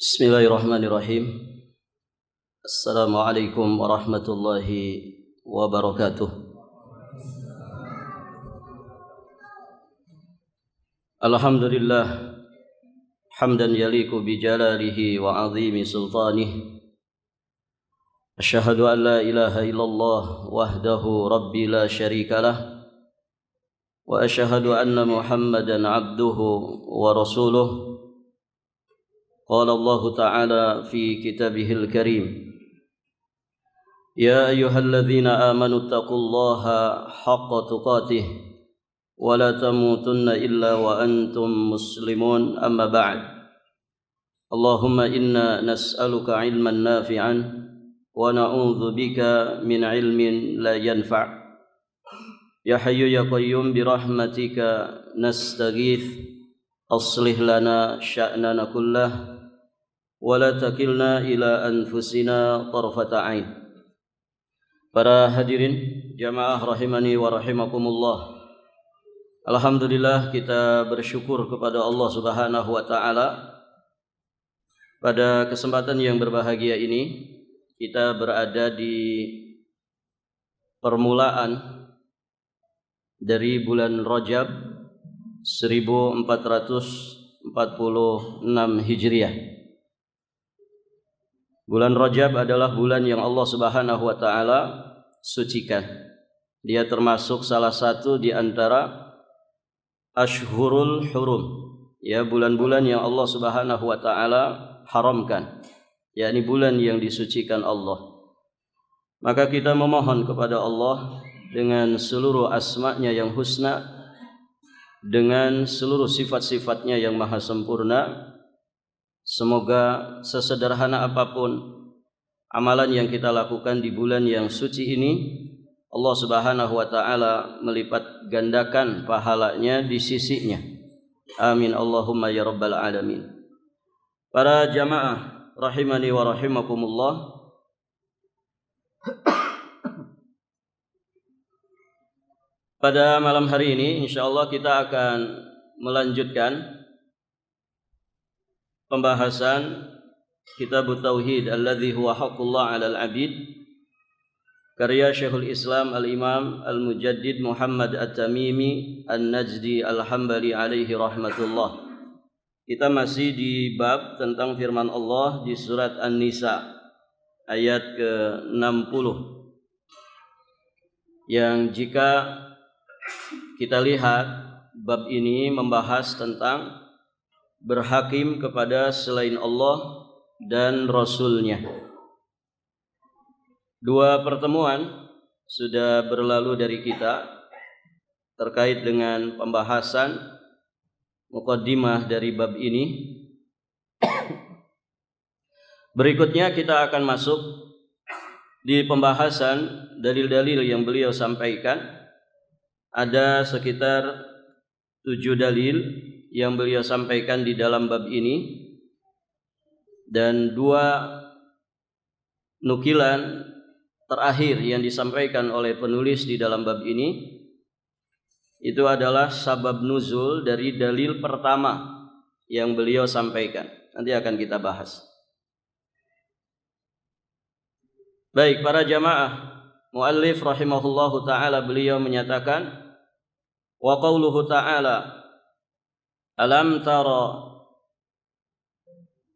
Bismillahirrahmanirrahim. Assalamualaikum warahmatullahi wabarakatuh. Alhamdulillah hamdan yaliku bijalalihi wa azimi sultanih. Asyhadu an la ilaha illallah wahdahu rabbi la syarikalah wa asyhadu anna Muhammadan abduhu wa rasuluh. Qala Allah Ta'ala fi kitabihil karim, Ya ayyuhalladzina amanu taqullaha haqqa tuqatih wa la tamutunna illa wa antum muslimun, amma ba'd. Allahumma inna nas'aluka ilman nafi'an wa na'udzu bika min ilmin la yanfa'. Ya hayyu ya qayyum bi rahmatika nastaghith, aslih lana sya'nana kullah wala takilna ila anfusina tarfata ain. Para hadirin jamaah rahimani wa rahimakumullah, alhamdulillah kita bersyukur kepada Allah Subhanahu wa taala. Pada kesempatan yang berbahagia ini kita berada di permulaan dari bulan Rajab 1446 Hijriah. Bulan Rajab adalah bulan yang Allah Subhanahu wa taala sucikan. Dia termasuk salah satu di antara Ashhurul Hurum, ya, bulan-bulan yang Allah Subhanahu wa taala haramkan, yakni bulan yang disucikan Allah. Maka kita memohon kepada Allah dengan seluruh asma-Nya yang husna, dengan seluruh sifat-sifatnya yang maha sempurna, semoga sesederhana apapun amalan yang kita lakukan di bulan yang suci ini, Allah Subhanahu wa taala melipat gandakan pahalanya di sisinya. Amin Allahumma ya rabbal alamin. Para jamaah rahimani wa rahimakumullah, pada malam hari ini insyaallah kita akan melanjutkan pembahasan Kitab Tauhid alladzi huwa haqqullah 'alal 'abid, karya Syekhul Islam Al-Imam Al-Mujaddid Muhammad At-Tamimi An-Najdi Al-Hambali alaihi rahmatullah. Kita masih di bab tentang firman Allah di surat An-Nisa ayat ke-60, yang jika kita lihat bab ini membahas tentang berhakim kepada selain Allah dan Rasul-Nya. Dua pertemuan sudah berlalu dari kita terkait dengan pembahasan muqaddimah dari bab ini. Berikutnya kita akan masuk di pembahasan dalil-dalil yang beliau sampaikan. Ada sekitar 7 dalil yang beliau sampaikan di dalam bab ini, dan 2 nukilan terakhir yang disampaikan oleh penulis di dalam bab ini itu adalah sabab nuzul dari dalil pertama yang beliau sampaikan. Nanti akan kita bahas. Baik para jamaah, muallif rahimahullahu taala beliau menyatakan, wa qauluhu ta'ala, Alam tara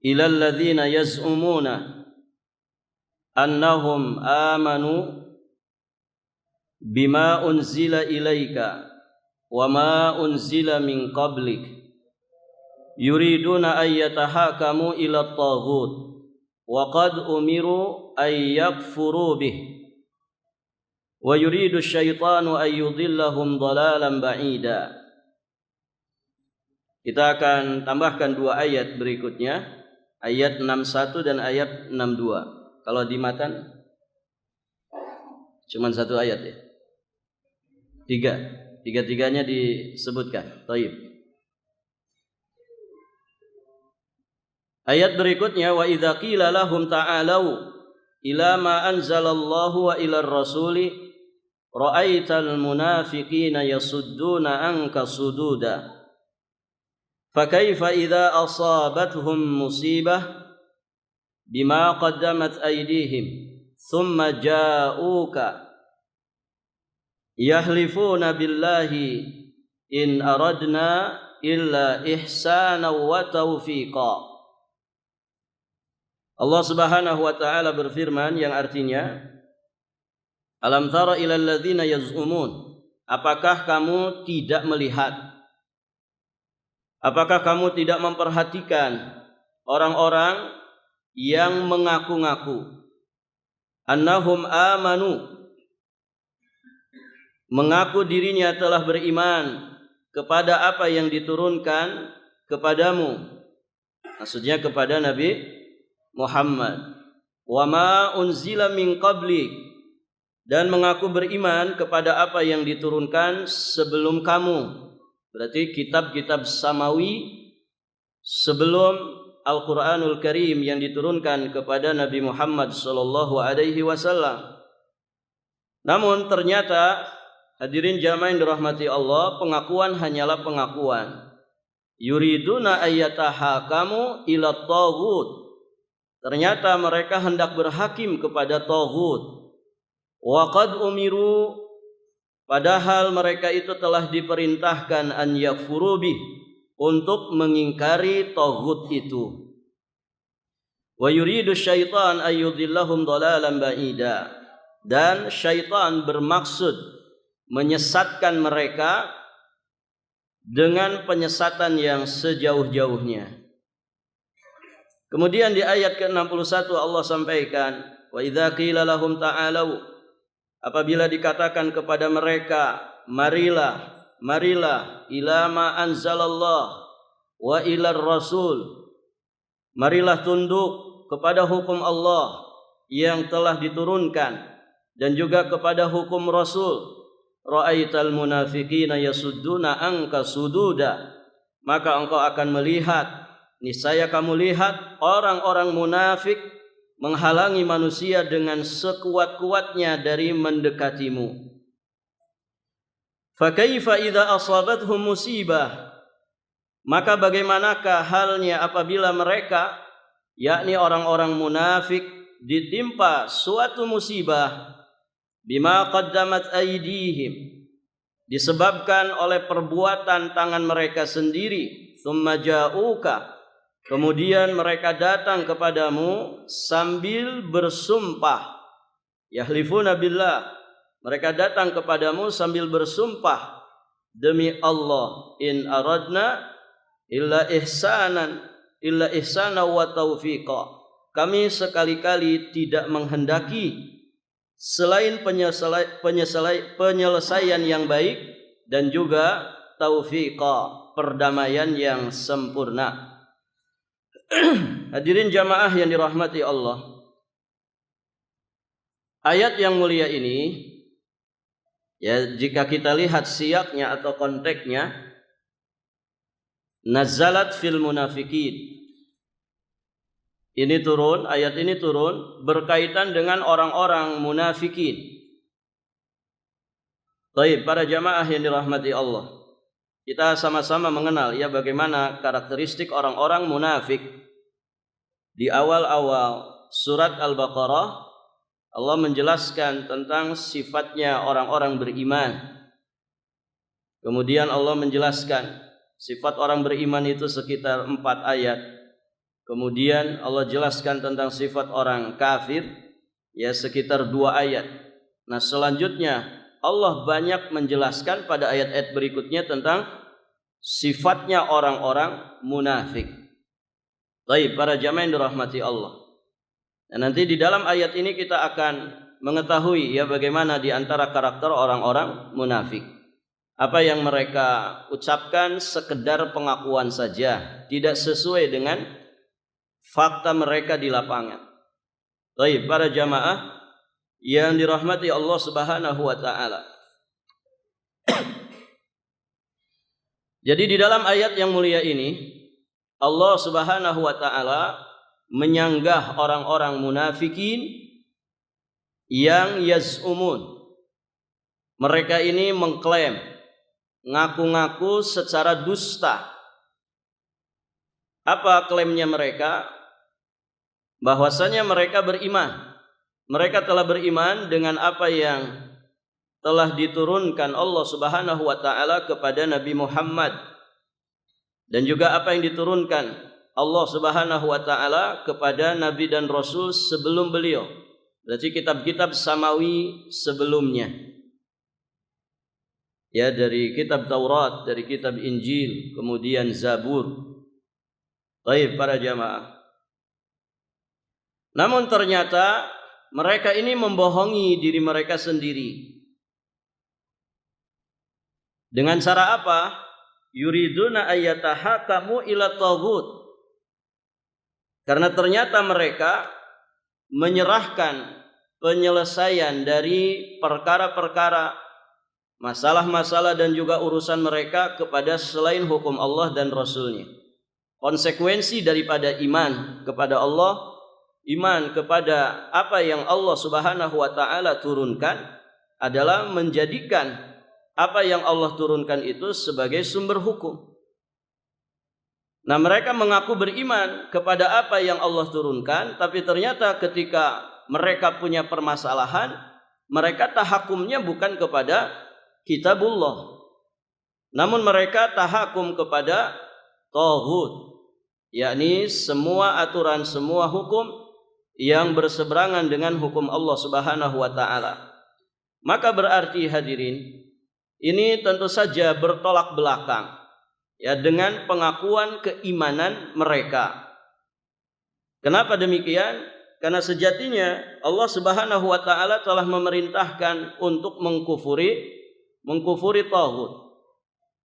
ilal ladzina yaz'umuna annahum amanu bima unzila ilaika wa ma unzila min qablik yuriduna ay yatahakamu ila at-taghut wa qad umiru ay yakfuru bih wa yuridu asyaitanu ay yudillahum dhalalan ba'ida. Kita akan tambahkan 2 ayat berikutnya, ayat 61 dan ayat 62. Kalau di matan cuma 1 ayat ya. 3. Tiga-tiganya disebutkan. Baik. Ayat berikutnya, wa idza qila lahum ta'alu ila ma anzalallahu wa ila ar-rasuli ra'aital munafiqina yasudduna anka sududa. Fakaifa idza asabatuhum musibah bima qaddamat aydihim thumma ja'uka yahlifuna billahi in aradna illa ihsana wa taufiqa. Allah Subhanahu wa taala berfirman yang artinya, alam tara ilal ladzina yaz'umun, apakah kamu tidak melihat, apakah kamu tidak memperhatikan orang-orang yang mengaku-ngaku annahum amanu, mengaku dirinya telah beriman kepada apa yang diturunkan kepadamu, maksudnya kepada Nabi Muhammad, wa ma unzila min qablik, dan mengaku beriman kepada apa yang diturunkan sebelum kamu, berarti kitab-kitab samawi sebelum Al-Qur'anul Karim yang diturunkan kepada Nabi Muhammad sallallahu alaihi wasallam. Namun ternyata hadirin jamaah yang dirahmati Allah, pengakuan hanyalah pengakuan. Yuriduna ayyatahakamu ila taghut, ternyata mereka hendak berhakim kepada taghut. Wa qad umiru, padahal mereka itu telah diperintahkan an yakfuru bih, untuk mengingkari taghut itu. Wa yuridu syaitan ayyudhillahum dhalalan ba'ida, dan syaitan bermaksud menyesatkan mereka dengan penyesatan yang sejauh-jauhnya. Kemudian di ayat ke-61 Allah sampaikan, wa idza qila lahum ta'alu, apabila dikatakan kepada mereka, marilah, marilah ila ma anzalallah wa ilar rasul, marilah tunduk kepada hukum Allah yang telah diturunkan dan juga kepada hukum Rasul. Ra'aital munafiqina yasudduna anka sududa, maka engkau akan melihat, niscaya kamu lihat orang-orang munafik menghalangi manusia dengan sekuat-kuatnya dari mendekatimu. Fa kaifa idza asabathum musibah, maka bagaimanakah halnya apabila mereka, yakni orang-orang munafik, ditimpa suatu musibah, bima qaddamat aydihim, disebabkan oleh perbuatan tangan mereka sendiri, thumma ja'uka, kemudian mereka datang kepadamu sambil bersumpah, yahlifuna billah, mereka datang kepadamu sambil bersumpah, demi Allah, in aradna illa ihsana wa taufiqa, kami sekali-kali tidak menghendaki selain penyelesaian yang baik dan juga taufiqa, perdamaian yang sempurna. Hadirin jamaah yang dirahmati Allah, ayat yang mulia ini, ya, jika kita lihat siyaknya atau konteksnya, nazalat fil munafiqin, ini turun, ayat ini turun berkaitan dengan orang-orang munafikin. Baik, para jamaah yang dirahmati Allah, kita sama-sama mengenal ya bagaimana karakteristik orang-orang munafik. Di awal-awal surat Al-Baqarah, Allah menjelaskan tentang sifatnya orang-orang beriman. Kemudian Allah menjelaskan sifat orang beriman itu sekitar 4 ayat. Kemudian Allah jelaskan tentang sifat orang kafir ya sekitar 2 ayat. Nah, selanjutnya Allah banyak menjelaskan pada ayat-ayat berikutnya tentang sifatnya orang-orang munafik. Baik, para jamaah yang dirahmati Allah. Dan nanti di dalam ayat ini kita akan mengetahui ya bagaimana di antara karakter orang-orang munafik. Apa yang mereka ucapkan sekedar pengakuan saja, tidak sesuai dengan fakta mereka di lapangan. Baik, para jamaah yang dirahmati Allah Subhanahu wa taala. Jadi di dalam ayat yang mulia ini Allah Subhanahu wa taala menyanggah orang-orang munafikin yang yaz'umun. Mereka ini mengklaim, ngaku-ngaku secara dusta. Apa klaimnya mereka? bahwasanya mereka beriman. Mereka telah beriman dengan apa yang telah diturunkan Allah Subhanahu wa taala kepada Nabi Muhammad, dan juga apa yang diturunkan Allah Subhanahu wa taala kepada nabi dan rasul sebelum beliau. Berarti kitab-kitab samawi sebelumnya. Ya, dari kitab Taurat, dari kitab Injil, kemudian Zabur. Baik para jamaah. Namun ternyata mereka ini membohongi diri mereka sendiri. Dengan cara apa? Yuriduna ayyatahakamu ila taghut. Karena ternyata mereka menyerahkan penyelesaian dari perkara-perkara, masalah-masalah dan juga urusan mereka kepada selain hukum Allah dan Rasulnya. Konsekuensi daripada iman kepada Allah, iman kepada apa yang Allah Subhanahu wa taala turunkan adalah menjadikan apa yang Allah turunkan itu sebagai sumber hukum. Nah, mereka mengaku beriman kepada apa yang Allah turunkan, tapi ternyata ketika mereka punya permasalahan, mereka tahakumnya bukan kepada kitabullah, namun mereka tahakum kepada taghut, yakni semua aturan, semua hukum yang berseberangan dengan hukum Allah Subhanahu wa taala. Maka berarti hadirin, ini tentu saja bertolak belakang ya dengan pengakuan keimanan mereka. Kenapa demikian? Karena sejatinya Allah Subhanahu wa taala telah memerintahkan untuk mengkufuri taghut.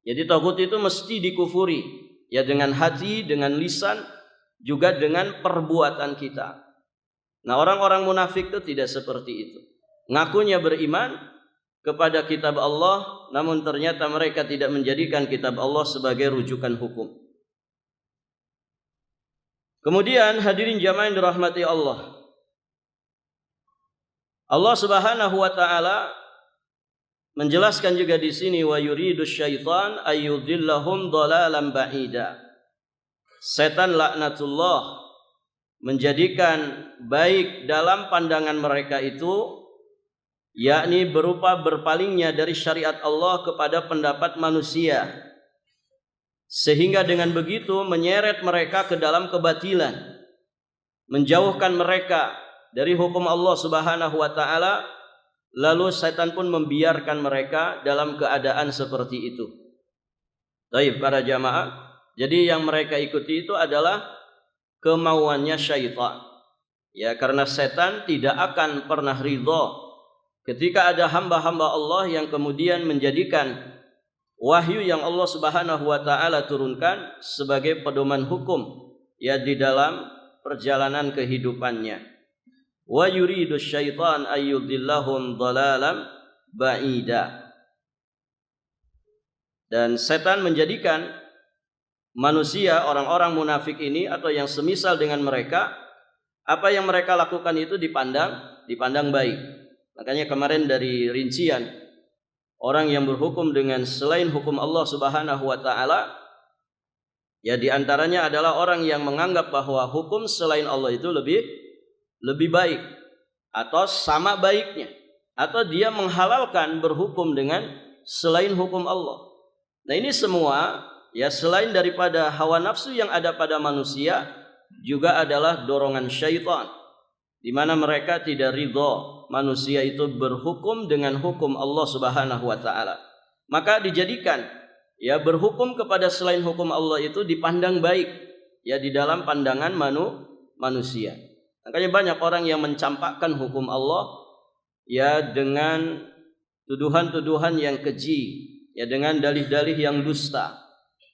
Jadi taghut itu mesti dikufuri ya, dengan hati, dengan lisan, juga dengan perbuatan kita. Nah, orang-orang munafik itu tidak seperti itu. Ngakunya beriman kepada kitab Allah, namun ternyata mereka tidak menjadikan kitab Allah sebagai rujukan hukum. Kemudian hadirin jamaah yang dirahmati Allah, Allah Subhanahu wa taala menjelaskan juga di sini, wa yuridu syaitan ayyudillahum dhalalan ba'ida. Setan laknatullah menjadikan baik dalam pandangan mereka itu, yakni berupa berpalingnya dari syariat Allah kepada pendapat manusia, sehingga dengan begitu menyeret mereka ke dalam kebatilan, menjauhkan mereka dari hukum Allah Subhanahu wa taala. Lalu setan pun membiarkan mereka dalam keadaan seperti itu. Baik para jamaah, jadi yang mereka ikuti itu adalah kemauannya syaitan. Ya, karena setan tidak akan pernah ridha ketika ada hamba-hamba Allah yang kemudian menjadikan wahyu yang Allah Subhanahu wa taala turunkan sebagai pedoman hukum ya di dalam perjalanan kehidupannya. Wa yuridu syaitan ayyudillahum dhalalan ba'ida. Dan setan menjadikan manusia, orang-orang munafik ini atau yang semisal dengan mereka, apa yang mereka lakukan itu dipandang baik. Makanya kemarin dari rincian orang yang berhukum dengan selain hukum Allah Subhanahu wa taala, ya di antaranya adalah orang yang menganggap bahwa hukum selain Allah itu lebih baik atau sama baiknya, atau dia menghalalkan berhukum dengan selain hukum Allah. Nah, ini semua ya selain daripada hawa nafsu yang ada pada manusia, juga adalah dorongan syaitan, di mana mereka tidak ridha manusia itu berhukum dengan hukum Allah Subhanahu wa taala. Maka dijadikan ya berhukum kepada selain hukum Allah itu dipandang baik ya di dalam pandangan manusia. Makanya banyak orang yang mencampakkan hukum Allah ya dengan tuduhan-tuduhan yang keji, ya dengan dalih-dalih yang dusta,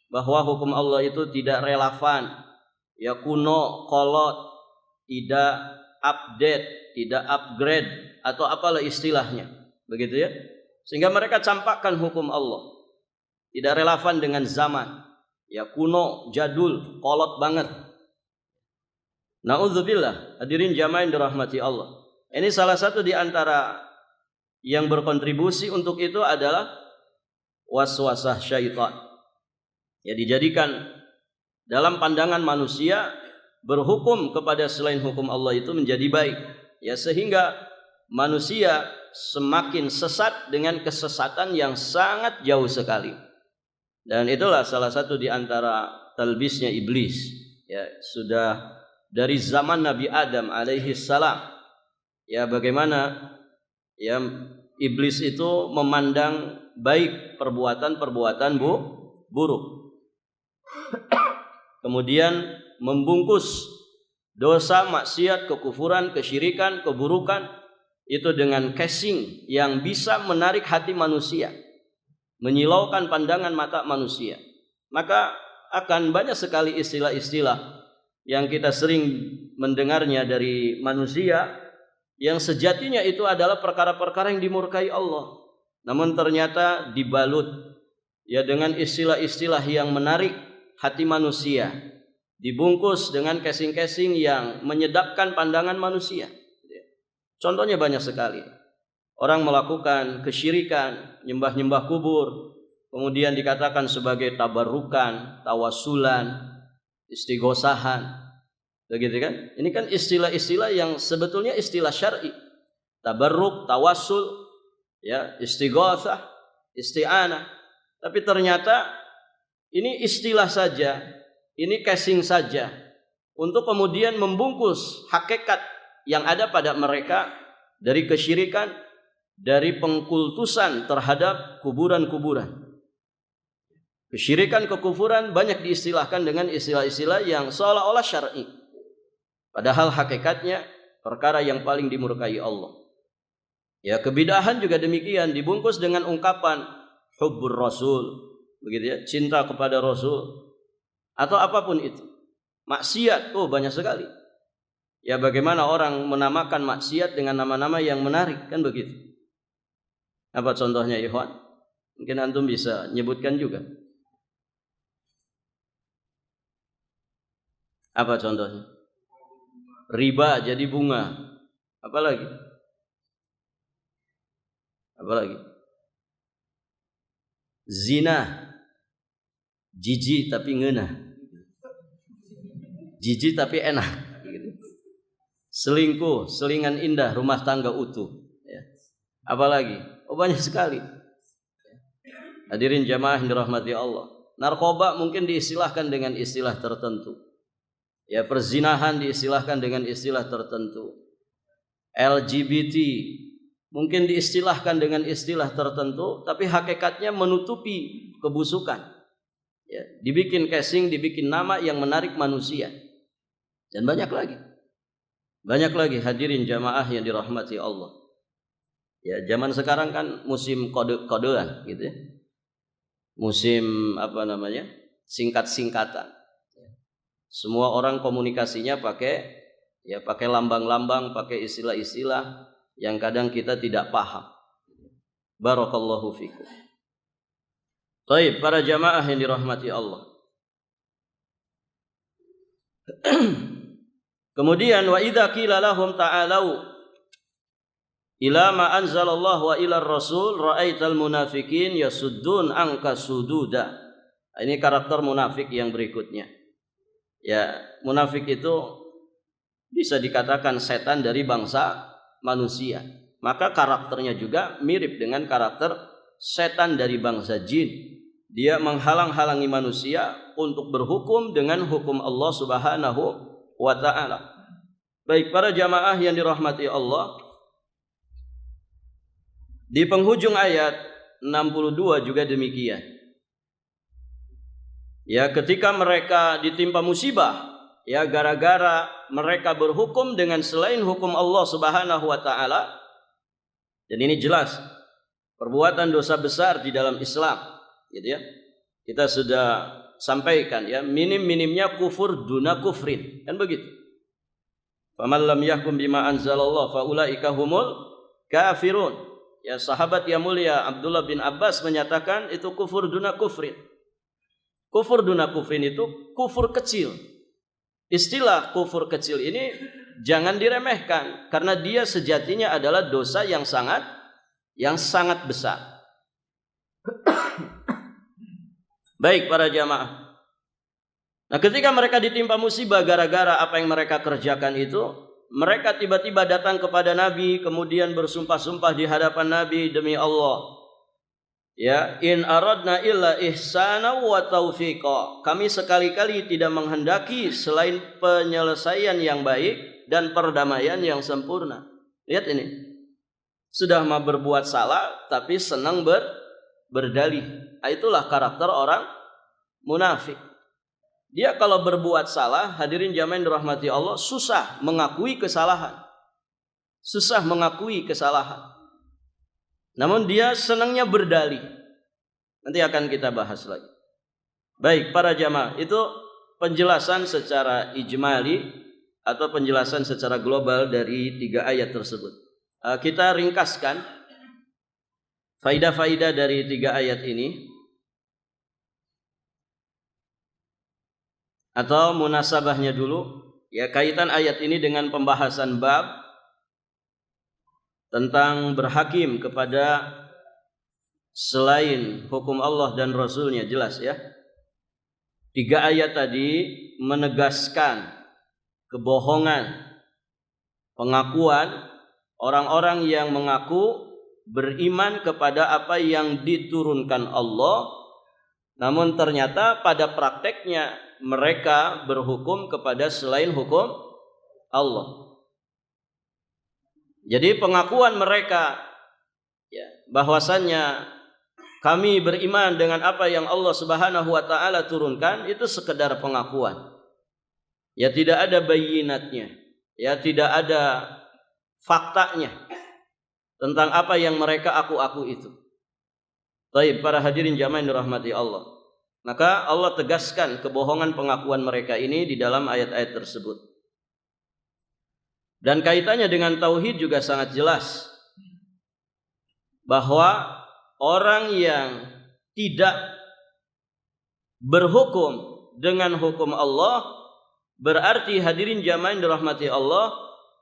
bahwa hukum Allah itu tidak relevan, ya kuno, kolot, tidak update, tidak upgrade, atau apalah istilahnya, begitu ya. Sehingga mereka campakkan hukum Allah tidak relevan dengan zaman, ya kuno, jadul, kolot banget. Na'udzubillah, hadirin jamaah yang dirahmati Allah. Ini salah satu di antara yang berkontribusi untuk itu adalah waswasah syaitan. Ya, dijadikan dalam pandangan manusia berhukum kepada selain hukum Allah itu menjadi baik, ya, sehingga manusia semakin sesat dengan kesesatan yang sangat jauh sekali. Dan itulah salah satu di antara talbisnya iblis, ya, sudah dari zaman Nabi Adam alaihi salam, ya, bagaimana ya iblis itu memandang baik perbuatan-perbuatan buruk, kemudian membungkus dosa, maksiat, kekufuran, kesyirikan, keburukan itu dengan casing yang bisa menarik hati manusia, menyilaukan pandangan mata manusia. Maka akan banyak sekali istilah-istilah yang kita sering mendengarnya dari manusia yang sejatinya itu adalah perkara-perkara yang dimurkai Allah, namun ternyata dibalut, ya, dengan istilah-istilah yang menarik hati manusia, dibungkus dengan casing-casing yang menyedapkan pandangan manusia. Contohnya banyak sekali. Orang melakukan kesyirikan, nyembah-nyembah kubur, kemudian dikatakan sebagai tabarukan, tawasulan, istighosahan, begitu kan? Ini kan istilah-istilah yang sebetulnya istilah syar'i. Tabarruk, tawassul, ya, istighosah, isti'anah. Tapi ternyata ini istilah saja, ini casing saja untuk kemudian membungkus hakikat yang ada pada mereka dari kesyirikan, dari pengkultusan terhadap kuburan-kuburan. Kesyirikan, kekufuran banyak diistilahkan dengan istilah-istilah yang seolah-olah syar'i, padahal hakikatnya perkara yang paling dimurkai Allah. Ya, kebidahan juga demikian, dibungkus dengan ungkapan hubbur rasul, begitu ya, cinta kepada Rasul, atau apapun itu. Maksiat, banyak sekali. Ya, bagaimana orang menamakan maksiat dengan nama-nama yang menarik, kan begitu. Apa contohnya, ikhwan? Mungkin antum bisa nyebutkan juga. Apa contohnya? Riba jadi bunga. Apa lagi? Apa lagi? Zina. Jijik tapi ngeunah. Jijik tapi enak. Selingkuh, selingan indah, rumah tangga utuh. Ya. Apalagi? Banyak sekali. Hadirin jamaah yang dirahmati Allah. Narkoba mungkin diistilahkan dengan istilah tertentu. Ya, perzinahan diistilahkan dengan istilah tertentu. LGBT mungkin diistilahkan dengan istilah tertentu, tapi hakikatnya menutupi kebusukan. Ya, dibikin casing, dibikin nama yang menarik manusia. Dan banyak lagi. Banyak lagi hadirin jamaah yang dirahmati Allah. Ya, zaman sekarang kan musim kode-kodean gitu ya. Musim singkat-singkatan. Semua orang komunikasinya pakai lambang-lambang, pakai istilah-istilah yang kadang kita tidak paham. Barakallahu fikum. Baik, para jamaah yang dirahmati Allah. Kemudian wa idza qila lahum ta'alu ila ma anzalallahu wa ila ar-rasul ra'aital munafiqin yasuddun anka sududa. Ini karakter munafik yang berikutnya. Ya, munafik itu bisa dikatakan setan dari bangsa manusia. Maka karakternya juga mirip dengan karakter setan dari bangsa jin. Dia menghalang-halangi manusia untuk berhukum dengan hukum Allah Subhanahu wa ta'ala. Baik, para jamaah yang dirahmati Allah, di penghujung ayat 62 juga demikian. Ya, ketika mereka ditimpa musibah, ya, gara-gara mereka berhukum dengan selain hukum Allah Subhanahu wa ta'ala, dan ini jelas perbuatan dosa besar di dalam Islam. Gitu ya. Kita sudah sampaikan ya, minim-minimnya kufur duna kufrin, kan begitu. Faman lam yahkum bima anzalallah faulaika humul kafirun. Ya, sahabat yang mulia Abdullah bin Abbas menyatakan itu kufur duna kufrin. Kufur duna kufrin itu kufur kecil. Istilah kufur kecil ini jangan diremehkan karena dia sejatinya adalah dosa yang sangat besar. Baik, para jamaah. Nah, ketika mereka ditimpa musibah gara-gara apa yang mereka kerjakan itu, mereka tiba-tiba datang kepada Nabi, kemudian bersumpah-sumpah di hadapan Nabi, demi Allah, ya, in aradna illa ihsana wa taufiqa. Kami sekali-kali tidak menghendaki selain penyelesaian yang baik dan perdamaian yang sempurna. Lihat ini. Sudah mau berbuat salah tapi senang berdalih. Itulah karakter orang munafik. Dia kalau berbuat salah, hadirin jamaah yang dirahmati Allah, susah mengakui kesalahan. Susah mengakui kesalahan. Namun dia senangnya berdalih. Nanti akan kita bahas lagi. Baik, para jamaah, itu penjelasan secara ijmali atau penjelasan secara global dari 3 ayat tersebut. Kita ringkaskan faidah-faidah dari 3 ayat ini, atau munasabahnya dulu, ya, kaitan ayat ini dengan pembahasan bab tentang berhakim kepada selain hukum Allah dan Rasulnya. Jelas ya, 3 ayat tadi menegaskan kebohongan pengakuan orang-orang yang mengaku beriman kepada apa yang diturunkan Allah, namun ternyata pada prakteknya mereka berhukum kepada selain hukum Allah. Jadi pengakuan mereka, ya, bahwasannya kami beriman dengan apa yang Allah Subhanahu wa taala turunkan, itu sekedar pengakuan. Ya, tidak ada bayinatnya, ya, tidak ada faktanya tentang apa yang mereka aku-aku itu. Baik, para hadirin jamaah yang dirahmati Allah. Maka Allah tegaskan kebohongan pengakuan mereka ini di dalam ayat-ayat tersebut. Dan kaitannya dengan tauhid juga sangat jelas, bahwa orang yang tidak berhukum dengan hukum Allah, berarti hadirin jamaah yang dirahmati Allah,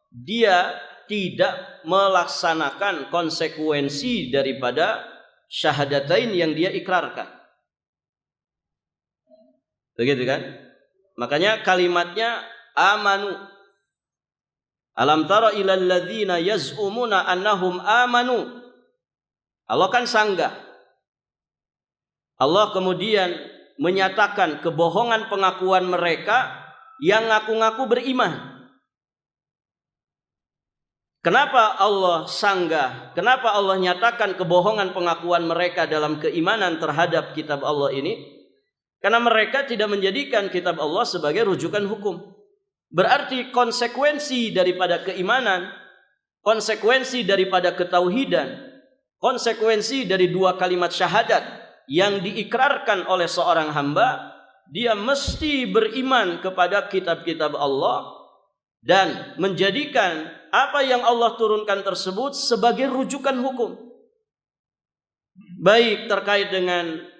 dia tidak melaksanakan konsekuensi daripada syahadatain yang dia ikrarkan. Begitu kan? Makanya kalimatnya amanu. Alam tara ilal ladzina yaz'umuna annahum amanu. Allah kan sanggah. Allah kemudian menyatakan kebohongan pengakuan mereka yang ngaku-ngaku beriman. Kenapa Allah sanggah? Kenapa Allah nyatakan kebohongan pengakuan mereka dalam keimanan terhadap kitab Allah ini? Karena mereka tidak menjadikan kitab Allah sebagai rujukan hukum. Berarti konsekuensi daripada keimanan, konsekuensi daripada ketauhidan, konsekuensi dari 2 kalimat syahadat yang diikrarkan oleh seorang hamba, dia mesti beriman kepada kitab-kitab Allah dan menjadikan apa yang Allah turunkan tersebut sebagai rujukan hukum. Baik terkait dengan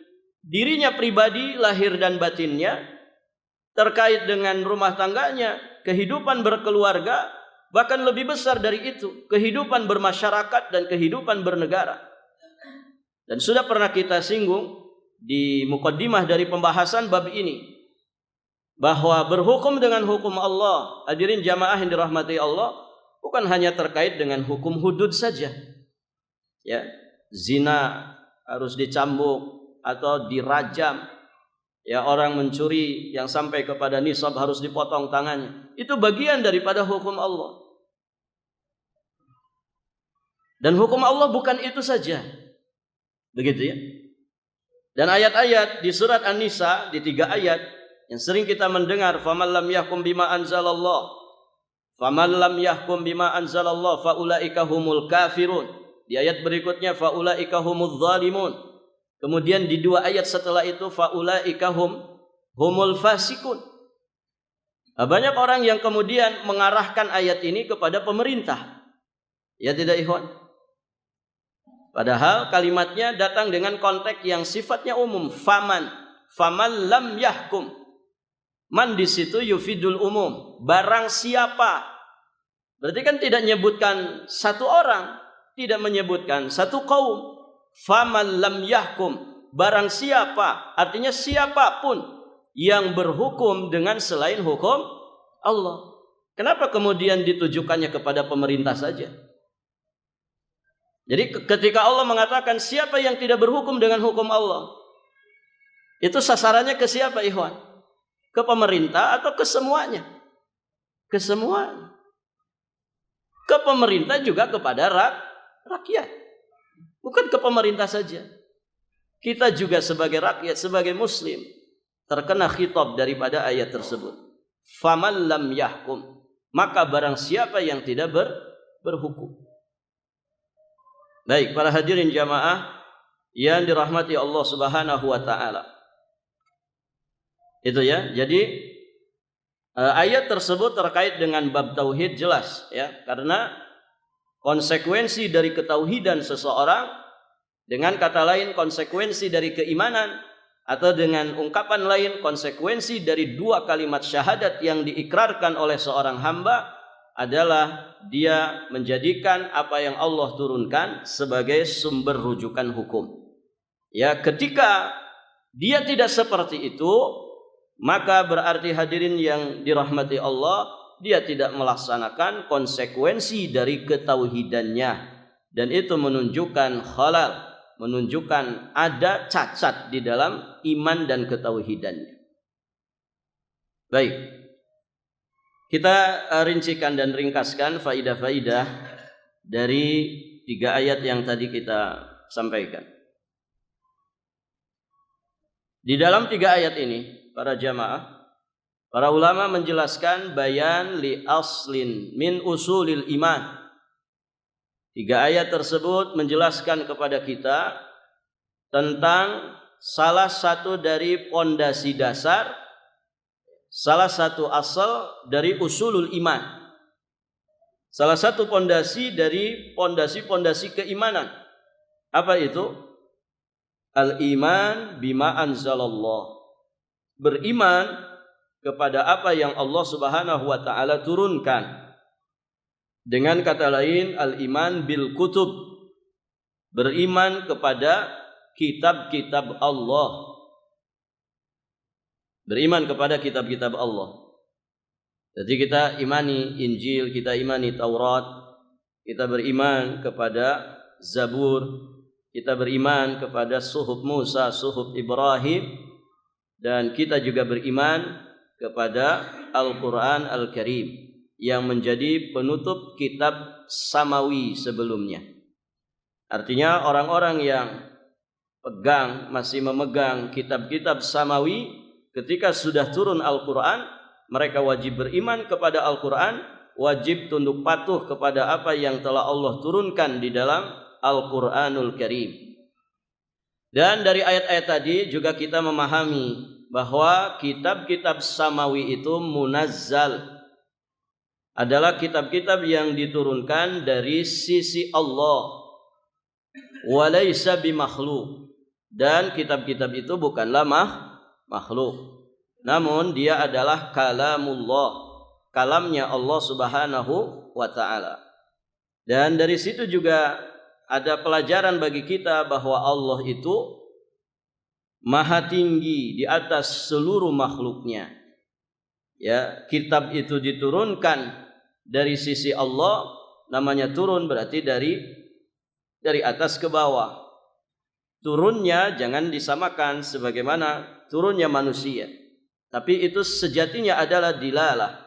dirinya pribadi, lahir dan batinnya, terkait dengan rumah tangganya, kehidupan berkeluarga, bahkan lebih besar dari itu, kehidupan bermasyarakat dan kehidupan bernegara. Dan sudah pernah kita singgung di mukaddimah dari pembahasan bab ini, bahwa berhukum dengan hukum Allah, hadirin jamaah yang dirahmati Allah, bukan hanya terkait dengan hukum hudud saja. Ya, zina harus dicambuk atau dirajam. Ya, orang mencuri yang sampai kepada nisab harus dipotong tangannya. Itu bagian daripada hukum Allah. Dan hukum Allah bukan itu saja. Begitu ya. Dan ayat-ayat di surat An-Nisa di 3 ayat yang sering kita mendengar, faman lam yahkum bima anzalallah, faman lam yahkum bima anzalallah faulaika humul kafirun. Di ayat berikutnya faulaika humudz zalimun. Kemudian di 2 ayat setelah itu faulaika humul fasikun. Banyak orang yang kemudian mengarahkan ayat ini kepada pemerintah. Ya tidak ikhwan? Padahal kalimatnya datang dengan konteks yang sifatnya umum. Faman lam yahkum. Man di situ yufidul umum. Barang siapa. Berarti kan tidak menyebutkan satu orang, tidak menyebutkan satu kaum. Faman lam yahkum, barang siapa, artinya siapapun yang berhukum dengan selain hukum Allah. Kenapa kemudian ditujukannya kepada pemerintah saja? Jadi ketika Allah mengatakan siapa yang tidak berhukum dengan hukum Allah, itu sasarannya ke siapa, ikhwan? Ke pemerintah atau ke semuanya? Ke semuanya. Ke pemerintah juga kepada rakyat. Bukan ke pemerintah saja. Kita juga sebagai rakyat, sebagai muslim, terkena khitab daripada ayat tersebut. Faman lam yahkum, maka barang siapa yang tidak berhukum. Baik, para hadirin jamaah yang dirahmati Allah Subhanahu wa taala. Itu ya. Jadi ayat tersebut terkait dengan bab tauhid jelas ya, karena konsekuensi dari ketauhidan seseorang, dengan kata lain konsekuensi dari keimanan, atau dengan ungkapan lain konsekuensi dari dua kalimat syahadat yang diikrarkan oleh seorang hamba adalah dia menjadikan apa yang Allah turunkan sebagai sumber rujukan hukum. Ya, ketika dia tidak seperti itu, maka berarti hadirin yang dirahmati Allah, dia tidak melaksanakan konsekuensi dari ketauhidannya, dan itu menunjukkan khalal, menunjukkan ada cacat di dalam iman dan ketauhidannya. Baik, kita rincikan dan ringkaskan faidah-faidah dari 3 ayat yang tadi kita sampaikan. Di dalam 3 ayat ini, para jamaah, para ulama menjelaskan bayan li aslin min usulil iman. 3 ayat tersebut menjelaskan kepada kita tentang salah satu dari pondasi dasar, salah satu asal dari usulul iman. Salah satu pondasi dari pondasi-pondasi keimanan. Apa itu? Al-iman bima anzalallah. Beriman kepada apa yang Allah Subhanahu wa taala turunkan. Dengan kata lain, al-iman bil kutub. Beriman kepada kitab-kitab Allah. Beriman kepada kitab-kitab Allah. Jadi kita imani Injil, kita imani Taurat, kita beriman kepada Zabur, kita beriman kepada suhuf Musa, suhuf Ibrahim, dan kita juga beriman kepada Al-Quran Al-Karim yang menjadi penutup kitab samawi sebelumnya. Artinya orang-orang yang masih memegang kitab-kitab samawi, ketika sudah turun Al-Quran, mereka wajib beriman kepada Al-Quran, wajib tunduk patuh kepada apa yang telah Allah turunkan di dalam Al-Quranul Karim. Dan dari ayat-ayat tadi juga kita memahami bahwa kitab-kitab samawi itu munazzal, adalah kitab-kitab yang diturunkan dari sisi Allah, walaysa bimakhluk, dan kitab-kitab itu bukanlah makhluk, namun dia adalah kalamullah, kalamnya Allah Subhanahu wa taala. Dan dari situ juga ada pelajaran bagi kita bahwa Allah itu maha tinggi di atas seluruh makhluknya. Ya, kitab itu diturunkan dari sisi Allah, namanya turun berarti dari atas ke bawah. Turunnya jangan disamakan sebagaimana turunnya manusia, tapi itu sejatinya adalah dilalah.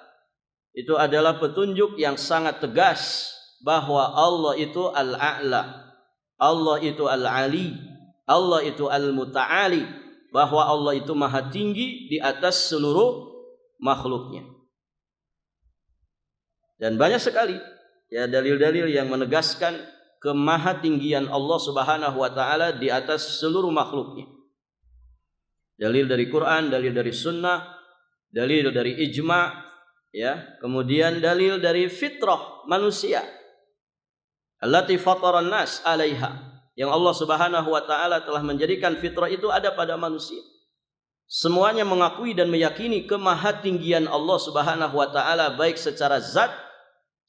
Itu adalah petunjuk yang sangat tegas bahwa Allah itu Al-A'la, Allah itu Al-Ali, Allah itu Al-Muta'ali, bahwa Allah itu maha tinggi di atas seluruh makhluknya. Dan banyak sekali ya dalil-dalil yang menegaskan kemahatinggian Allah Subhanahu wa taala di atas seluruh makhluknya. Dalil dari Quran, dalil dari sunnah, dalil dari ijma', ya, kemudian dalil dari fitrah manusia. Allati fataran nas 'alaiha, yang Allah Subhanahu wa taala telah menjadikan fitrah itu ada pada manusia. Semuanya mengakui dan meyakini kemahatinggian Allah Subhanahu wa taala, baik secara zat,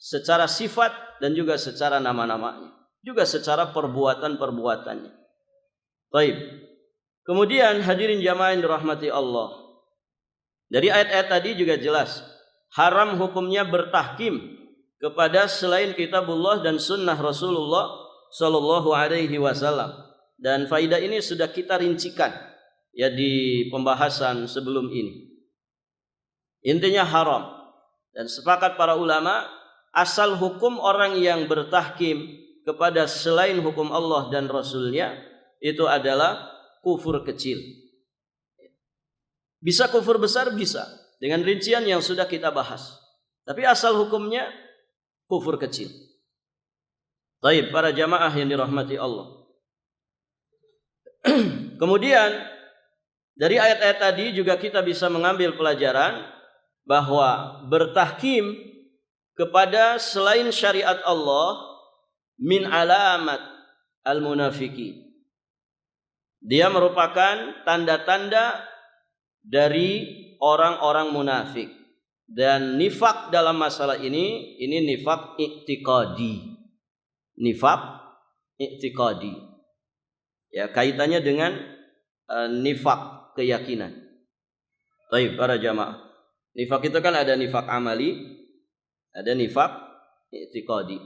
secara sifat, dan juga secara nama-namanya, juga secara perbuatan-perbuatannya. Baik. Kemudian hadirin jamaah yang dirahmati Allah, Dari ayat-ayat tadi juga jelas haram hukumnya bertahkim kepada selain kitabullah dan sunnah Rasulullah sallallahu alaihi wasallam. Dan faidah ini sudah kita rincikan ya di pembahasan sebelum ini. Intinya haram. Dan sepakat para ulama, asal hukum orang yang bertahkim kepada selain hukum Allah dan Rasulnya itu adalah kufur kecil. Bisa kufur besar, bisa, dengan rincian yang sudah kita bahas. Tapi asal hukumnya kufur kecil. Baik, para jamaah yang dirahmati Allah. Kemudian dari ayat-ayat tadi juga kita bisa mengambil pelajaran bahwa bertahkim kepada selain syariat Allah min alamat al-munafiqin. Dia merupakan tanda-tanda dari orang-orang munafik. Dan nifak dalam masalah ini nifak i'tiqadi. Nifak i'tiqadi. Ya, kaitannya dengan nifak keyakinan. Baik, para jamaah. Nifak itu kan ada nifak amali, ada nifak i'tiqadi.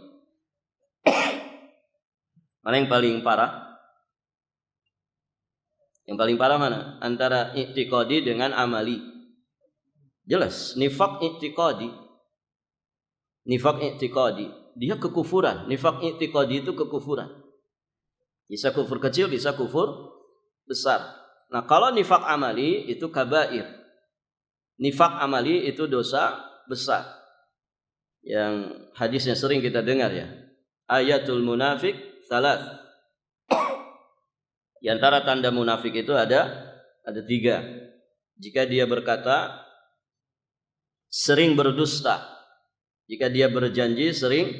Mana yang paling parah? Yang paling parah mana? Antara i'tiqadi dengan amali. Jelas, nifak i'tiqadi. Nifak i'tiqadi, dia kekufuran. Nifak i'tiqadi itu kekufuran. Bisa kufur kecil, bisa kufur besar. Nah, kalau nifak amali itu kabair. Nifak amali itu dosa besar. Yang hadisnya sering kita dengar ya. Ayatul munafik salat. Di antara tanda munafik itu ada 3. Jika dia berkata, sering berdusta. Jika dia berjanji, sering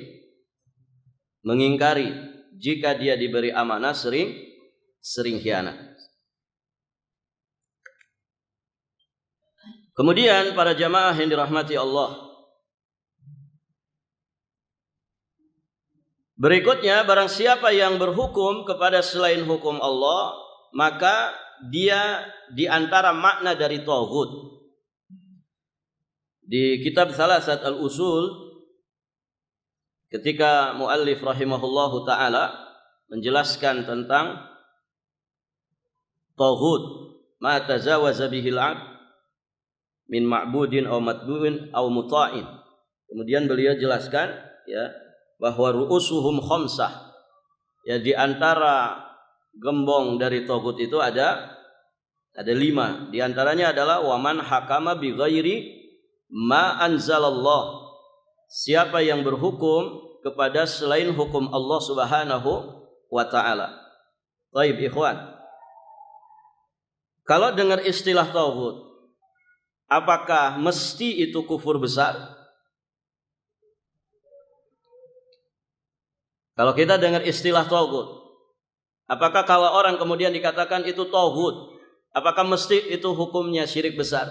mengingkari. Jika dia diberi amanah, sering khianat. Kemudian para jamaah yang dirahmati Allah, berikutnya, barang siapa yang berhukum kepada selain hukum Allah, maka dia di antara makna dari tauhid. Di kitab Salasat al-Usul, ketika muallif rahimahullahu ta'ala menjelaskan tentang tauhid, ma tazawaza bihil 'abd min ma'budin aw matbu'in aw muta'in. Kemudian beliau jelaskan ya, bahwa ru'usuhum khamsah. Ya, di antara gembong dari tauhid itu ada 5. Di antaranya adalah waman hakama bi ghairi ma anzalallah. Siapa yang berhukum kepada selain hukum Allah Subhanahu wa taala. Baik, ikhwan. Kalau dengar istilah tauhid, apakah mesti itu kufur besar? Kalau kita dengar istilah tauhid, apakah kalau orang kemudian dikatakan itu tauhid, apakah mesti itu hukumnya syirik besar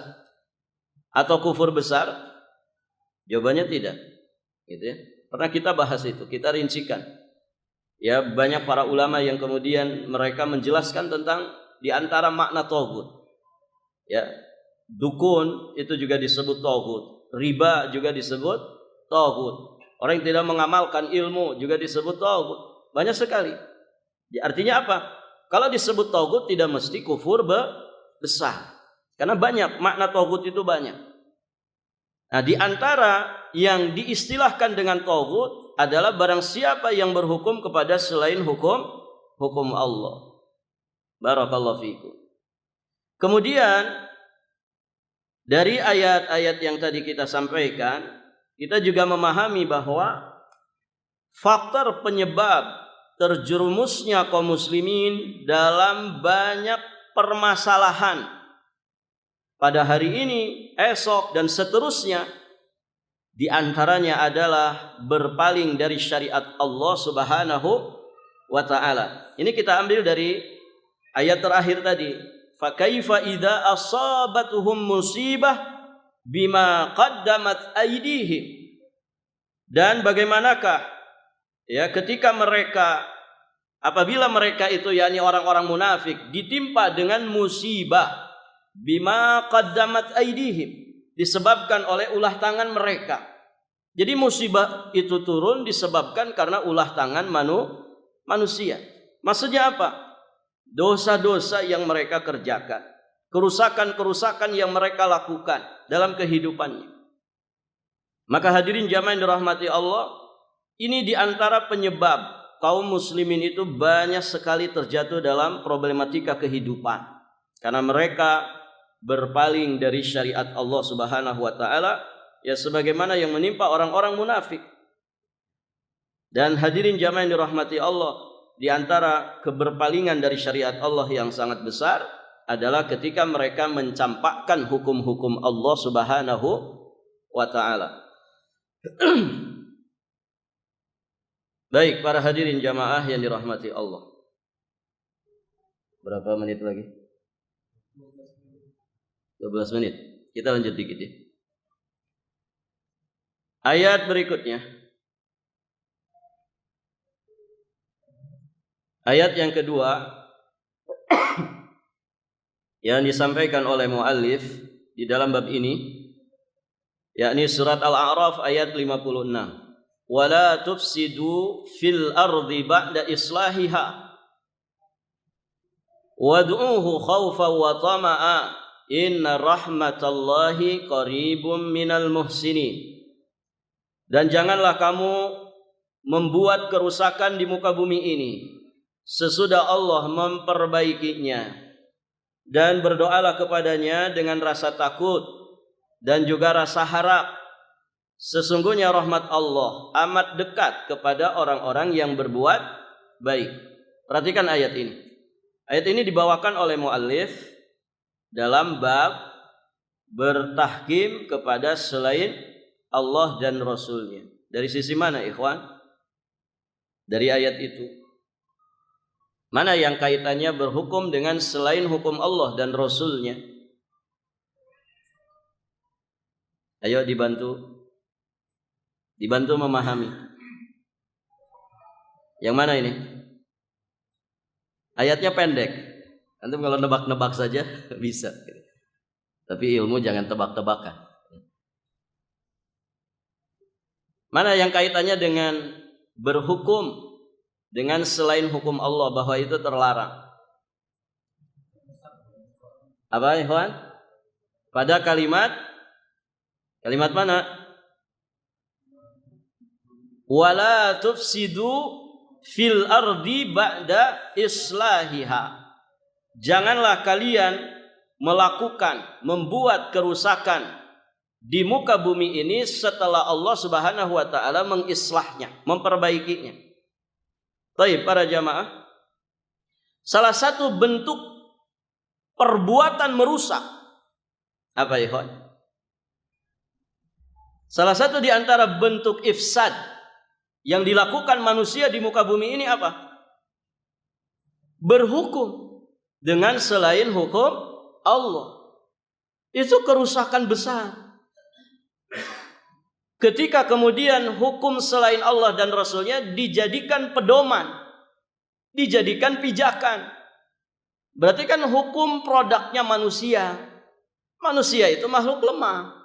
atau kufur besar? Jawabannya tidak. Gitu ya. Pernah kita bahas itu, kita rincikan. Ya, banyak para ulama yang kemudian mereka menjelaskan tentang di antara makna tauhid. Ya, dukun itu juga disebut tauhid, riba juga disebut tauhid. Orang yang tidak mengamalkan ilmu juga disebut tauhid. Banyak sekali. Artinya apa? Kalau disebut tauhid tidak mesti kufur besar. Karena banyak, makna tauhid itu banyak. Nah, di antara yang diistilahkan dengan tauhid adalah barang siapa yang berhukum kepada selain hukum Allah. Barakallahu fiikum. Kemudian dari ayat-ayat yang tadi kita sampaikan, kita juga memahami bahwa faktor penyebab terjerumusnya kaum muslimin dalam banyak permasalahan pada hari ini, esok, dan seterusnya, di antaranya adalah berpaling dari syariat Allah Subhanahu wa ta'ala. Ini kita ambil dari ayat terakhir tadi. Fa kaifa idza asabatuhum musibah bima qaddamat aydihim. Dan bagaimanakah ya ketika mereka, apabila mereka itu yakni orang-orang munafik ditimpa dengan musibah, bima qaddamat aydihim, disebabkan oleh ulah tangan mereka. Jadi musibah itu turun disebabkan karena ulah tangan manusia. Maksudnya apa? Dosa-dosa yang mereka kerjakan, kerusakan-kerusakan yang mereka lakukan dalam kehidupannya. Maka hadirin jamaah yang dirahmati Allah, ini diantara penyebab kaum muslimin itu banyak sekali terjatuh dalam problematika kehidupan. Karena mereka berpaling dari syariat Allah Subhanahu wa taala, ya sebagaimana yang menimpa orang-orang munafik. Dan hadirin jamaah yang dirahmati Allah, di antara keberpalingan dari syariat Allah yang sangat besar adalah ketika mereka mencampakkan hukum-hukum Allah Subhanahu wa taala. Baik, para hadirin jamaah yang dirahmati Allah. Berapa menit lagi? 12 menit. Kita lanjut dikit ya. Ayat berikutnya. Ayat yang kedua yang disampaikan oleh muallif di dalam bab ini, yakni surat Al-A'raf ayat 56. Wala tufsidu fil ardi ba'da islahiha wad'uuhu khawfan wa tama'a inna rahmatallahi qaribum minal muhsinin. Dan janganlah kamu membuat kerusakan di muka bumi ini sesudah Allah memperbaikinya, dan berdoalah kepadanya dengan rasa takut dan juga rasa harap. Sesungguhnya rahmat Allah amat dekat kepada orang-orang yang berbuat baik. Perhatikan ayat ini. Ayat ini dibawakan oleh muallif dalam bab bertahkim kepada selain Allah dan Rasulnya. Dari sisi mana ikhwan? Dari ayat itu. Mana yang kaitannya berhukum dengan selain hukum Allah dan Rasulnya? Ayo dibantu memahami. Yang mana ini? Ayatnya pendek. Antum kalau nebak-nebak saja bisa. Tapi ilmu jangan tebak-tebakan. Mana yang kaitannya dengan berhukum dengan selain hukum Allah, bahwa itu terlarang? Apa ikhwan? Pada kalimat mana? Wala tufsidu fil ardi ba'da islahiha. Janganlah kalian membuat kerusakan di muka bumi ini setelah Allah Subhanahu wa taala mengislahnya, memperbaikinya. Baik, para jamaah, salah satu bentuk perbuatan merusak apa ikhwan? Salah satu di antara bentuk ifsad yang dilakukan manusia di muka bumi ini apa? Berhukum dengan selain hukum Allah. Itu kerusakan besar. Ketika kemudian hukum selain Allah dan Rasulnya dijadikan pedoman, dijadikan pijakan. Berarti kan hukum produknya manusia. Manusia itu makhluk lemah.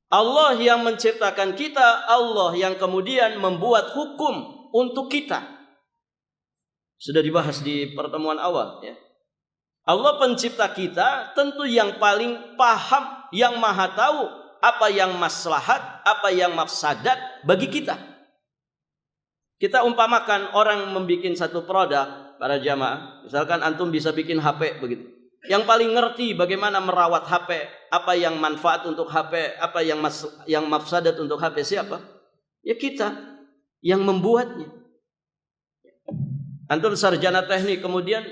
Allah yang menciptakan kita, Allah yang kemudian membuat hukum untuk kita. Sudah dibahas di pertemuan awal ya. Allah pencipta kita tentu yang paling paham, yang maha tahu apa yang maslahat, apa yang mafsadat bagi kita. Kita umpamakan orang membuat satu produk, para jamaah, misalkan antum bisa bikin HP begitu. Yang paling ngerti bagaimana merawat HP, apa yang manfaat untuk HP, apa yang mafsadat untuk HP, siapa? Ya kita yang membuatnya. Antum sarjana teknik kemudian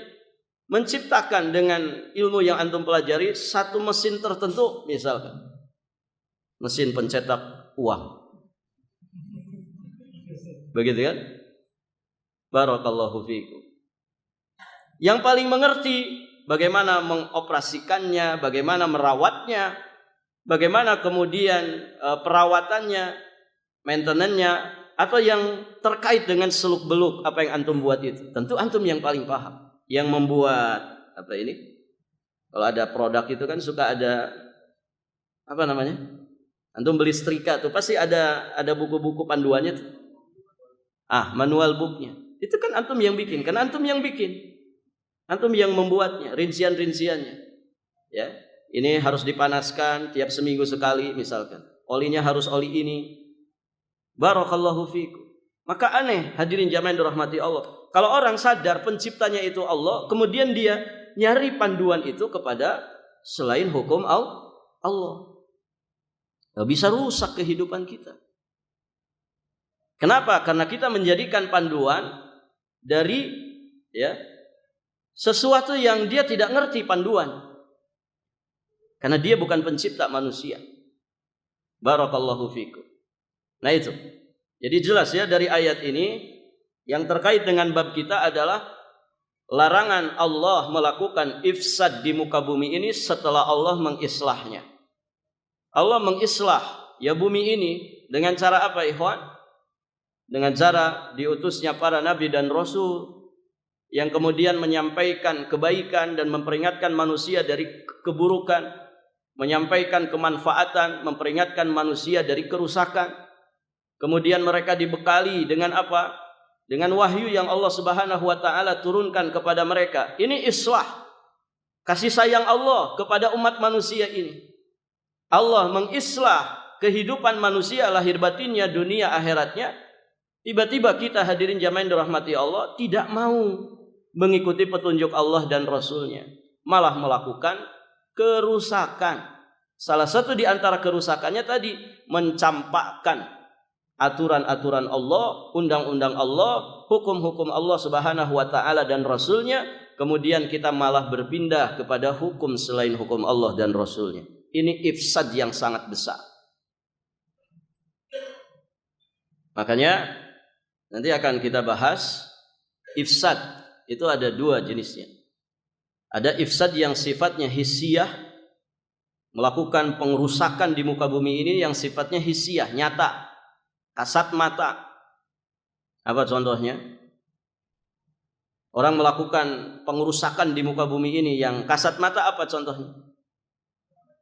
menciptakan dengan ilmu yang antum pelajari satu mesin tertentu, misalkan mesin pencetak uang. Begitu kan? Barakallahu fiikum. Yang paling mengerti bagaimana mengoperasikannya, bagaimana merawatnya, bagaimana kemudian perawatannya, maintenance-nya, atau yang terkait dengan seluk-beluk apa yang antum buat itu. Tentu antum yang paling paham. Yang membuat apa ini? Kalau ada produk itu kan suka ada apa namanya? Antum beli setrika tuh pasti ada buku-buku panduannya tuh. Manual booknya. Itu kan antum yang bikin, kan antum yang bikin. Antum yang membuatnya, rincian-rinciannya. Ya. Ini harus dipanaskan tiap seminggu sekali misalkan. Olinya harus oli ini. Barakallahu fikum. Maka aneh hadirin jamaah yang dirahmati Allah. Kalau orang sadar penciptanya itu Allah, kemudian dia nyari panduan itu kepada selain hukum Allah. Bisa rusak kehidupan kita. Kenapa? Karena kita menjadikan panduan dari sesuatu yang dia tidak ngerti panduan. Karena dia bukan pencipta manusia. Barakallahu fikum. Nah itu. Jadi jelas ya dari ayat ini yang terkait dengan bab kita adalah larangan Allah melakukan ifsad di muka bumi ini setelah Allah mengislahnya. Allah mengislah ya bumi ini dengan cara apa ikhwan? Dengan cara diutusnya para nabi dan rasul yang kemudian menyampaikan kebaikan dan memperingatkan manusia dari keburukan, menyampaikan kemanfaatan, memperingatkan manusia dari kerusakan. Kemudian mereka dibekali dengan apa? Dengan wahyu yang Allah Subhanahu wa taala turunkan kepada mereka. Ini islah. Kasih sayang Allah kepada umat manusia ini. Allah mengislah kehidupan manusia lahir batinnya, dunia akhiratnya. Tiba-tiba kita hadirin jamaah yang dirahmati Allah tidak mau mengikuti petunjuk Allah dan Rasulnya, malah melakukan kerusakan. Salah satu di antara kerusakannya tadi mencampakkan aturan-aturan Allah, undang-undang Allah, hukum-hukum Allah Subhanahu wa taala dan Rasulnya, kemudian kita malah berpindah kepada hukum selain hukum Allah dan Rasulnya. Ini ifsad yang sangat besar. Makanya nanti akan kita bahas ifsad itu ada dua jenisnya. Ada ifsad yang sifatnya hissiyah, melakukan pengrusakan di muka bumi ini yang sifatnya hissiyah, nyata, kasat mata. Apa contohnya? Orang melakukan pengerusakan di muka bumi ini yang kasat mata, apa contohnya?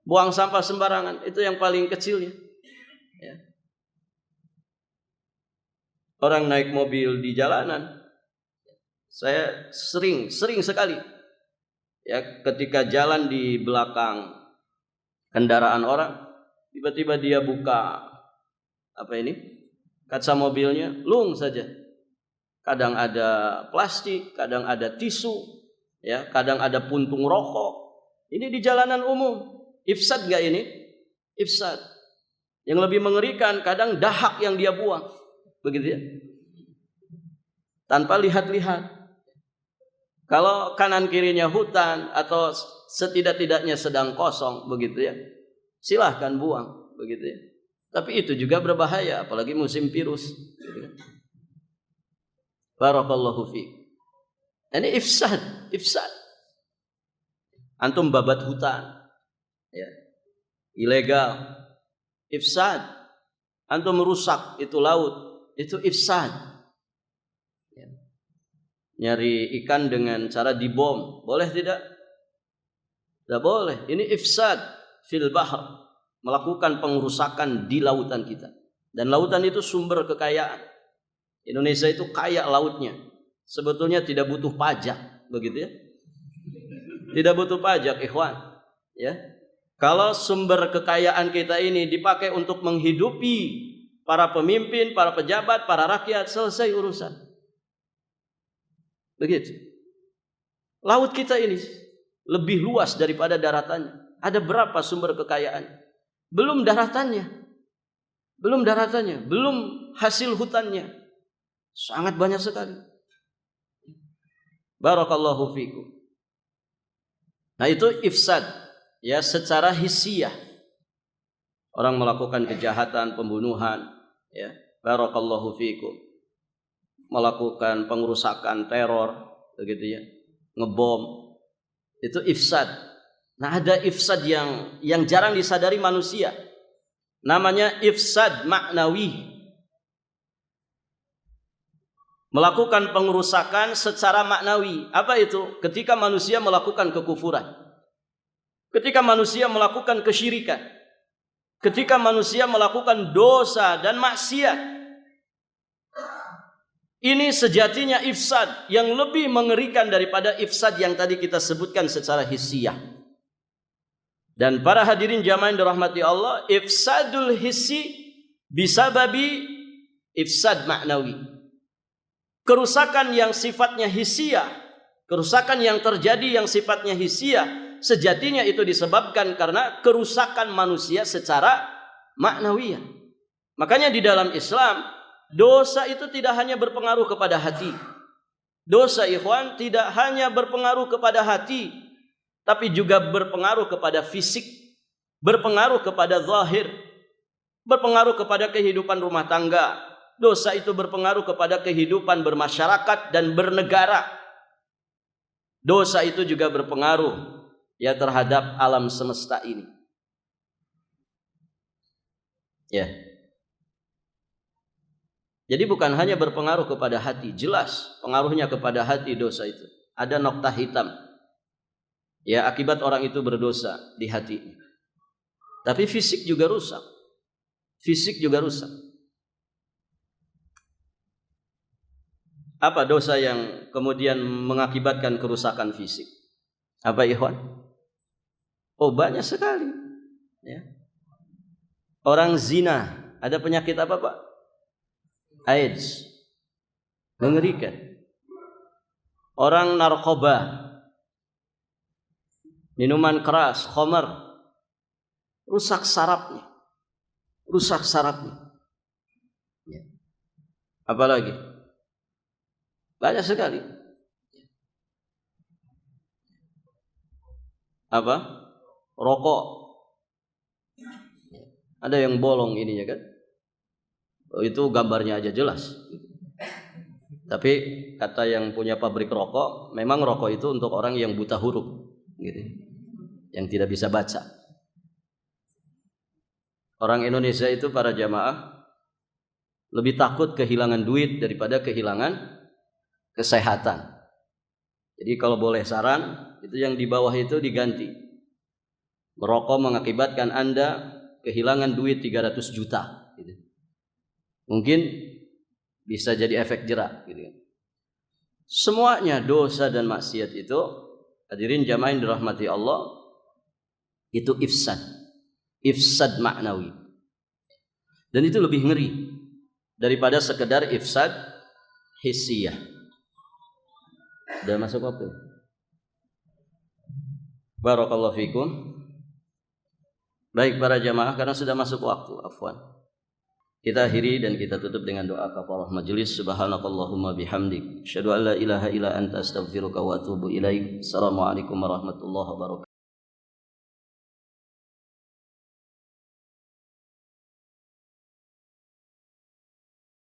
Buang sampah sembarangan, itu yang paling kecilnya. Ya. Orang naik mobil di jalanan, saya sering sekali ya ketika jalan di belakang kendaraan orang, tiba-tiba dia buka kaca mobilnya, lung saja. Kadang ada plastik, kadang ada tisu, ya, kadang ada puntung rokok. Ini di jalanan umum. Ifsad enggak ini? Ifsad. Yang lebih mengerikan kadang dahak yang dia buang. Begitu ya. Tanpa lihat-lihat. Kalau kanan kirinya hutan atau setidak-tidaknya sedang kosong, begitu ya. Silahkan buang, begitu ya. Tapi itu juga berbahaya, apalagi musim virus. Barakallahu fiik. Ini ifsad. Antum babat hutan, ya, ilegal, ifsad. Antum merusak itu laut, itu ifsad. Ya. Nyari ikan dengan cara dibom, boleh tidak? Tidak boleh. Ini ifsad fil bahr. Melakukan pengerusakan di lautan kita. Dan lautan itu sumber kekayaan. Indonesia itu kaya lautnya. Sebetulnya tidak butuh pajak, begitu ya. Tidak butuh pajak, ikhwan. Ya. Kalau sumber kekayaan kita ini dipakai untuk menghidupi para pemimpin, para pejabat, para rakyat, selesai urusan. Begitu. Laut kita ini lebih luas daripada daratannya. Ada berapa sumber kekayaan? Belum daratannya, belum hasil hutannya, sangat banyak sekali. Barakallahu fikum. Nah itu ifsad, ya, secara hissiyah. Orang melakukan kejahatan, pembunuhan, ya, barakallahu fikum, melakukan pengerusakan, teror, begitu ya, ngebom, itu ifsad. Nah ada ifsad yang jarang disadari manusia. Namanya ifsad maknawi. Melakukan pengerusakan secara maknawi. Apa itu? Ketika manusia melakukan kekufuran. ketika manusia melakukan kesyirikan, ketika manusia melakukan dosa dan maksiat, ini sejatinya ifsad yang lebih mengerikan daripada ifsad yang tadi kita sebutkan secara hissiyah. Dan para hadirin jamaah yang dirahmati Allah, ifsadul hissi bisababi ifsad ma'nawi. Kerusakan yang sifatnya hissiyah, kerusakan yang terjadi yang sifatnya hissiyah, sejatinya itu disebabkan karena kerusakan manusia secara maknawiyah. Makanya di dalam Islam, dosa itu tidak hanya berpengaruh kepada hati. Dosa, ikhwan, tidak hanya berpengaruh kepada hati, tapi juga berpengaruh kepada fisik, berpengaruh kepada zahir, berpengaruh kepada kehidupan rumah tangga. Dosa itu berpengaruh kepada kehidupan bermasyarakat dan bernegara. Dosa itu juga berpengaruh ya terhadap alam semesta ini. Ya. Jadi bukan hanya berpengaruh kepada hati, jelas pengaruhnya kepada hati dosa itu. Ada nokta hitam. Ya, akibat orang itu berdosa di hati. Tapi fisik juga rusak. Fisik juga rusak. Apa dosa yang kemudian mengakibatkan kerusakan fisik? Apa, ikhwan? Oh, banyak sekali. Ya. Orang zina, ada penyakit apa, Pak? AIDS, mengerikan. Orang narkoba, minuman keras, khamar, rusak sarafnya, rusak sarafnya. Ya. Apalagi? Banyak sekali. Apa? Rokok. Ada yang bolong ininya kan? Oh, itu gambarnya aja jelas. Tapi kata yang punya pabrik rokok, memang rokok itu untuk orang yang buta huruf, gitu, yang tidak bisa baca. Orang Indonesia itu para jamaah lebih takut kehilangan duit daripada kehilangan kesehatan. Jadi kalau boleh saran, itu yang di bawah itu diganti. Merokok mengakibatkan Anda kehilangan duit 300 juta. Gitu. Mungkin bisa jadi efek jerak. Gitu. Semuanya dosa dan maksiat itu, hadirin jamaah yang dirahmati Allah, itu ifsad. Ifsad maknawi. Dan itu lebih ngeri daripada sekedar ifsad hissiyah. Sudah masuk waktu? Barakallahu fikum. Baik para jamaah, karena sudah masuk waktu, afwan. Kita akhiri dan kita tutup dengan doa kafaraah majelis. Subhanakallahumma bihamdik, asyhadu an la ilaha illa anta astaghfiruka wa atubu ilaik. Assalamualaikum warahmatullahi wabarakatuh.